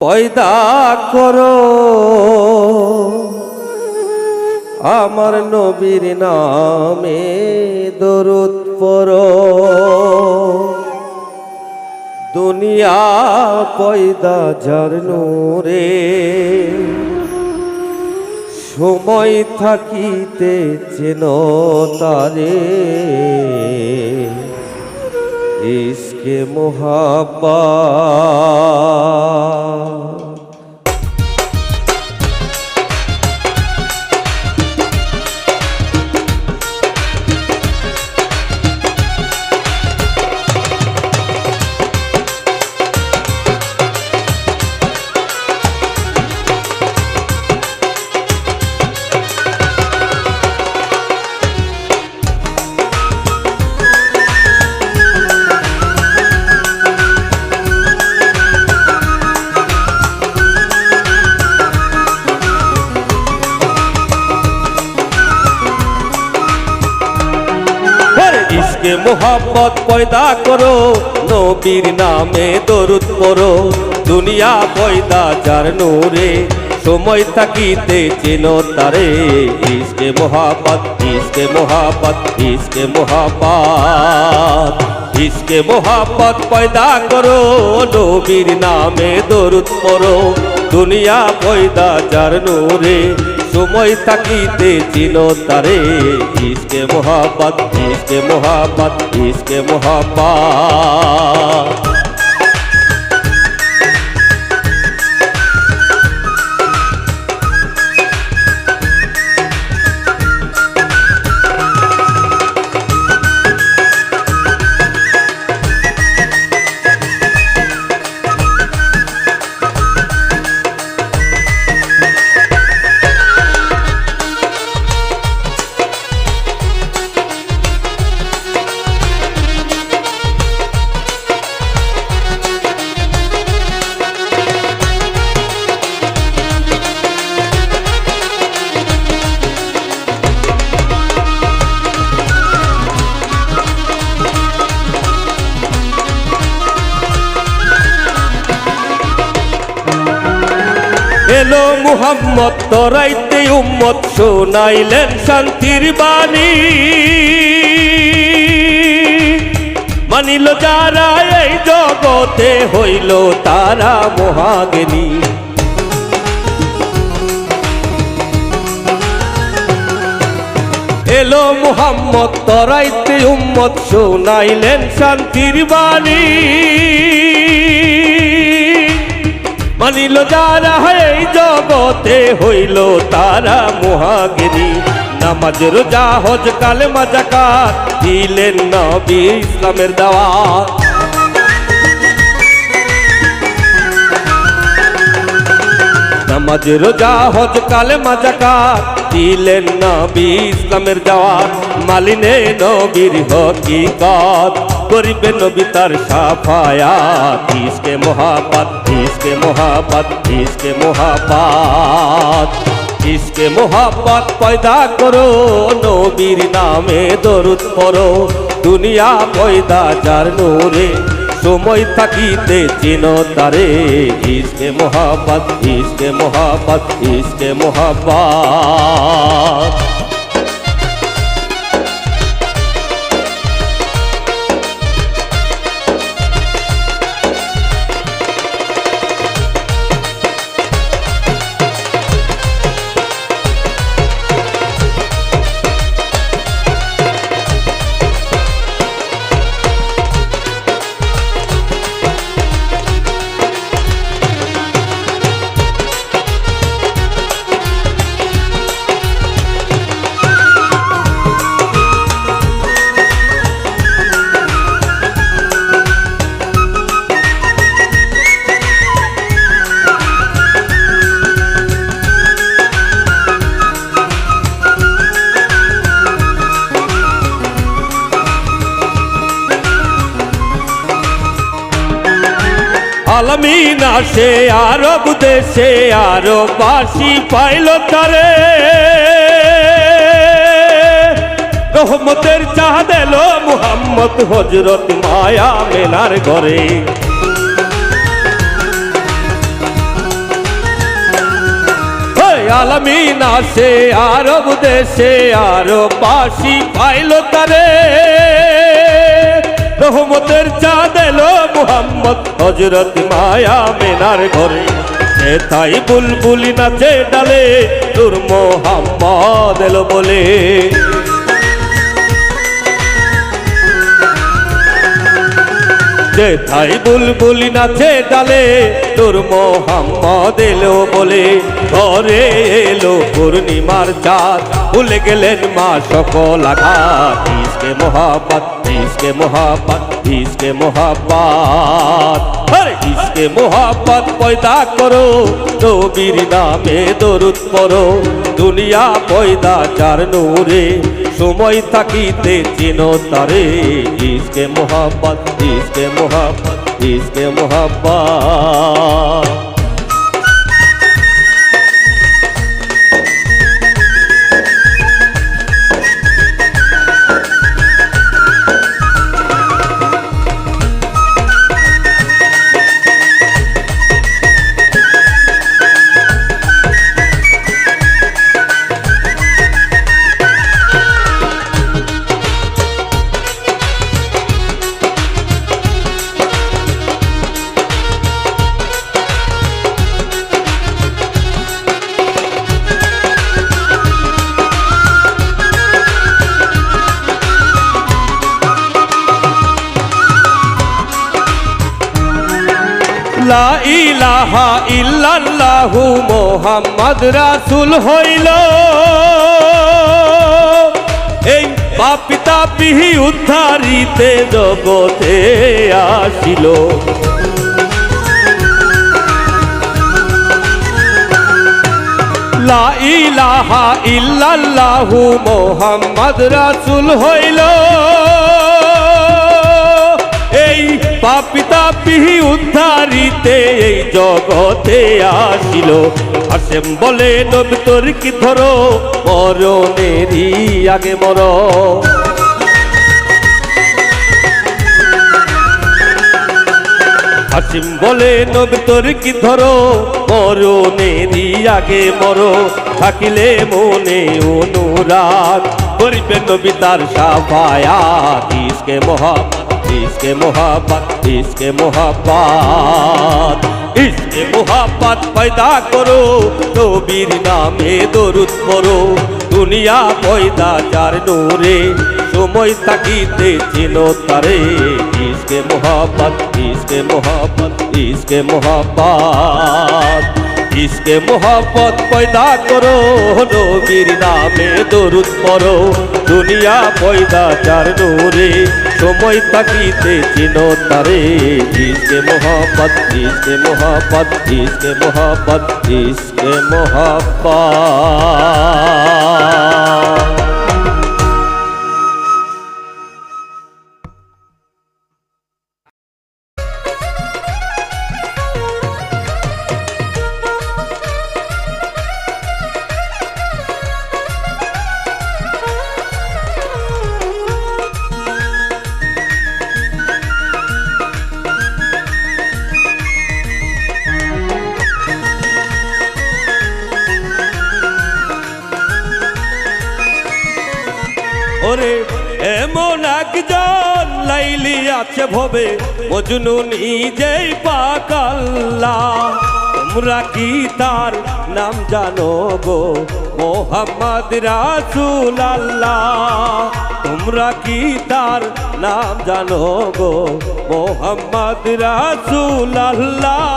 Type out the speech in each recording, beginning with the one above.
পয়দা করো আমার নবীর নামে দরুদ পড়ো। দুনিয়া পয়দা যার নূরে সময় থাকিতে চেনো তারে। ইশকে মোহাব্বত ইশকে মোহাব্বত পয়দা করো নবীর নামে দরুদ পড়ো। দুনিয়া পয়দা যার নূরে সময় থাকিতে চেনো তারে। ইশকে মোহাব্বত ইশকে মোহাব্বত ইশকে মোহাব্বত ইশকে মোহাব্বত পয়দা করো নবীর নামে দরুদ পড়ো। দুনিয়া পয়দা যার নূরে সময় থাকিতে চিনো তারে। ইশকে মোহাব্বত ইশকে মোহাব্বত ইশকে মোহাব্বত এলো মুহাম্মদ তরাইতে উম্মত শোনাইলেন শান্তির বাণী। মানিল যারা এই জগতে হইল তারা মহাজ্ঞানী। এলো মুহাম্মদ তরাইতে উম্মত শোনাইলেন শান্তির বাণী। মানিল যারা এই জগতে হইল তারা মহাজ্ঞানী। নামাজ রোজা হজ কালেমা যাকাত দিলেন নবী ইসলামের দাওয়াত। নামাজ রোজা হজ কালেমা যাকাত দিলেন নবী ইসলামের দাওয়াত। মালিনে নবীর হকিকত করিবে নবী তার সাফায়াত। ইশকে মোহাব্বত ইশকে মোহাব্বত ইশকে মোহাব্বত ইশকে মোহাব্বত পয়দা করো নবীর নামে দরুদ পড়ো। দুনিয়া পয়দা যার নূরে সময় থাকিতে চিনো তারে। ইশকে মোহাব্বত ইশকে মোহাব্বত ইশকে মোহাব্বত আলামিন আসে আরব দেশে আরববাসী পাইল তারে। রহমতের চাঁদ এলো মুহাম্মদ হযরত মায়া মেনার ঘরে। আলামিন আসে আরব দেশে আরব বাসী পাইল তারে রহমতের চাঁদ এলো মুহাম্মদ হযরত মায়া মেনার ঘরে তাই বুলবুলি নাচে ডালে নূর মোহাম্মদ এলো বলে তাই বুলবুলি নাচে ডালে নূর মোহাম্মদ এলো বলে ঘরে এলো পূর্ণিমার চাঁদ ভুলে গেলেন মা সকল আঘাত ইশকে মোহাব্বত ইশকে মোহাব্বত ইশকে মোহাব্বত আরে ইশকে মোহাব্বত পয়দা করো নবীর নামে দরুদ পড়ো দুনিয়া পয়দা চার নূরে সময় থাকিতে চিনো তারে ইশকে মোহাব্বত ইশকে মোহাব্বত ইশকে মোহাব্বত লা ইলাহা ইল্লাল্লাহু মুহাম্মদ রাসূল হইল এই পাপী তাপী উদ্ধারিতে জগতে আসিল লা ইলাহা ইল্লাল্লাহু মুহাম্মদ রাসূল হইল এই পাপী তাপী উদ্ধারিতে এই জগতে আসিল হাসেম বলে নবী তোর কি ধরো মরণেরই আগে মর হাসিম বলে নবী তোর কি ধরো মরণেরই আগে মর থাকিলে মনে অনুরাগ করিবে নবী তার শাফায়াত ইশকে মোহাব্বত ইশকে মোহাব্বত ইশকে মোহাব্বত ইশকে মোহাব্বত পয়দা করো নবীর নামে দরুদ পড়ো দুনিয়া পয়দা চার নূরে সময় থাকিতে চিনো তারে ইশকে মোহাব্বত ইশকে মোহাব্বত ইশকে মোহাব্বত ইশকে মোহাব্বত পয়দা করো নবীর নামে দরুদ পড়ো দুনিয়া পয়দা চার নূরে সময় থাকিতে চিনো তারে ইশকে মোহাব্বত ইশকে মোহাব্বত ইশকে মোহাব্বত ইশকে মোহাব্বত ওরে এমন একজন লাইলি আছে ভবে মজনু নিজেই পাকাল্লা তোমরা কি তার নাম জানো গো মোহাম্মদ রাসূল আল্লাহ তোমরা কি তার নাম জানো গো মোহাম্মদ রাসূল আল্লাহ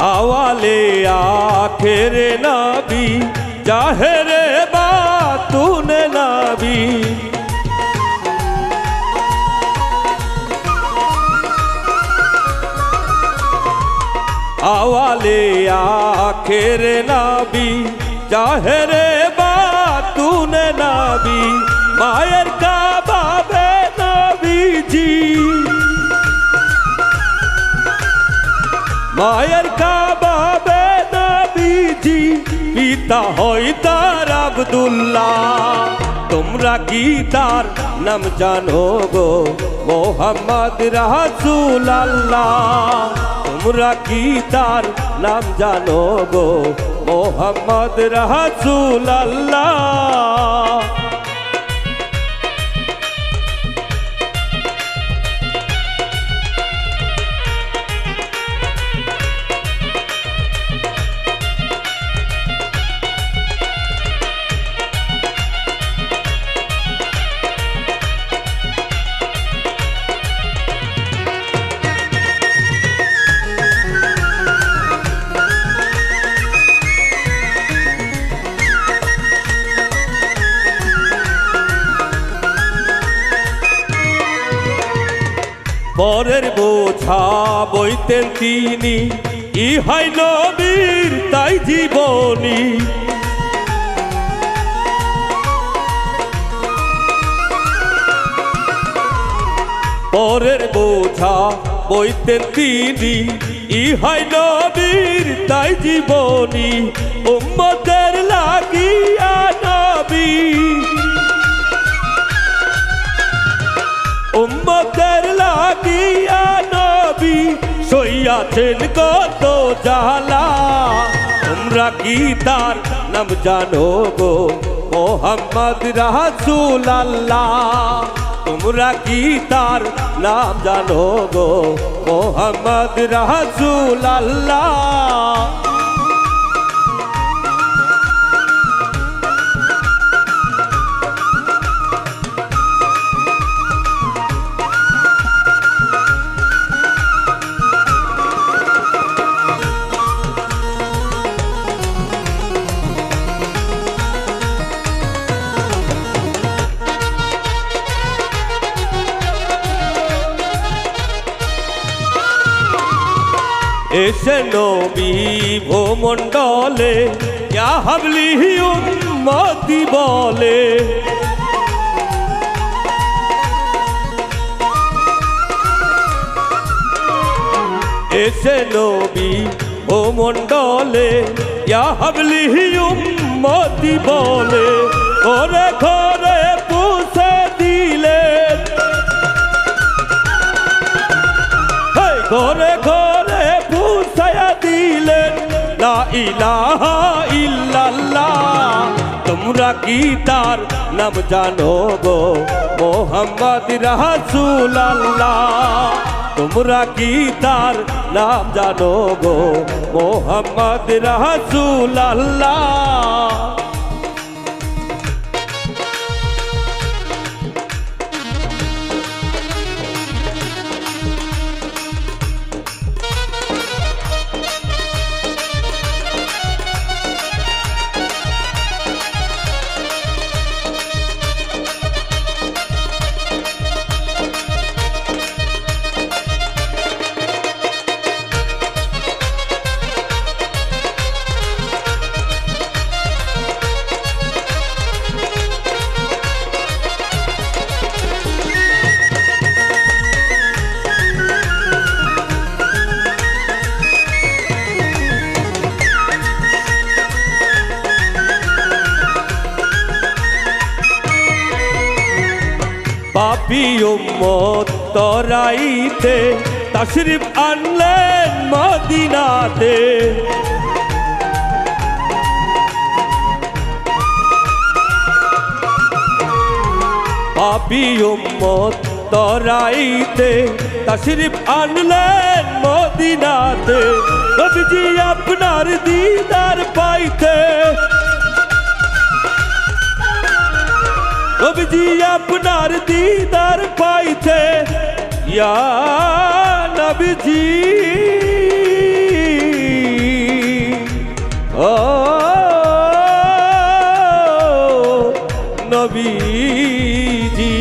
आवाले आखिर नबी जाहिर बातून नबी কপালে আখেরে নাবি জাহেরে বাতুনে নাবি মায়ের কাবাবে নবীজি মায়ের কাবাবে নবীজি পিতা হয় তার আব্দুল্লাহ তোমরা কি তার নাম জানো গো মোহাম্মদ রাসূলুল্লাহ তোমরা কি তার নাম জানো গো মোহাম্মদ রাসূলুল্লাহ পরের বোঝা বইতেন তিনি ইহাই নবীর তাই জীবনী পরের বোঝা বইতেন তিনি ইহাই নবীর তাই জীবনী উম্মতের লাগিয়া নবী উম্মতের লাগিয়া নবী সইয়াছেন কত জালা তোমরা কি তার নাম জানো গো মোহাম্মদ রাসূলুল্লাহ তোমরা কি তার নাম জানো গো মোহাম্মদ রাসূলুল্লাহ এসে নবী ভূমণ্ডলে ইয়া হাবলি উম্মতি বলে এসে নবী ভূমণ্ডলে ইয়া হাবলি উম্মতি বলে ঘরে ঘরে পৌঁছে দিলেন ঘরে ঘরে পৌঁছায়া দিলেন লা ইলাহা ইল্লাল্লাহ তোমরা কি তার নাম জানো গো মোহাম্মদ রাসূলুল্লাহ তোমরা কি তার নাম জানো গো মোহাম্মদ রাসূলুল্লাহ পাপী উম্মত তরাইতে তাশরিফ আনলেন মদিনাতে পাপী উম্মত তরাইতে তাশরিফ আনলেন মদিনাতে নবীজি আপনার দিদার পাইতে নবীজি আপনার দিদার পাইতে ইয়া নবীজি ও নবীজি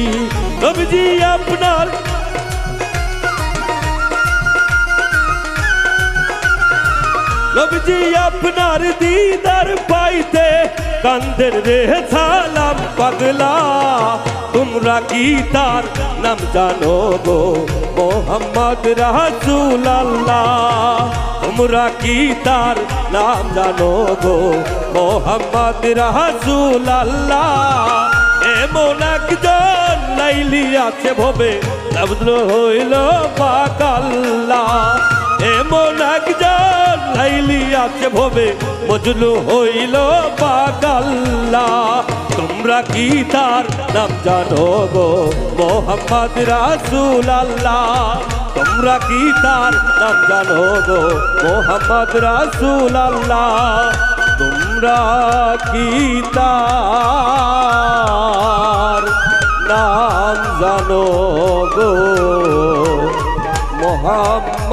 নবীজি আপনার নবীজি আপনার দিদার পাইতে কান্দের রে সালাম পাগলা তোমরা কি তার নাম জানো গো মোহাম্মদ রাসূলুল্লাহ তোমরা কি তার নাম জানো গো মোহাম্মদ রাসূলুল্লাহ এমন একজন লাইলি আছে ভবে লব্ধ হইল পাক আল্লাহ এমন একজন লাইলি আছে ভবে মজলু হইল পাক আল্লাহ তোমরা কি তার নাম জানো গো মোহাম্মদ রাসূলুল্লাহ তোমরা কি তার নাম জানো গো মোহাম্মদ রাসূলুল্লাহ তোমরা কি তার নাম জানো গো মোহাম্মদ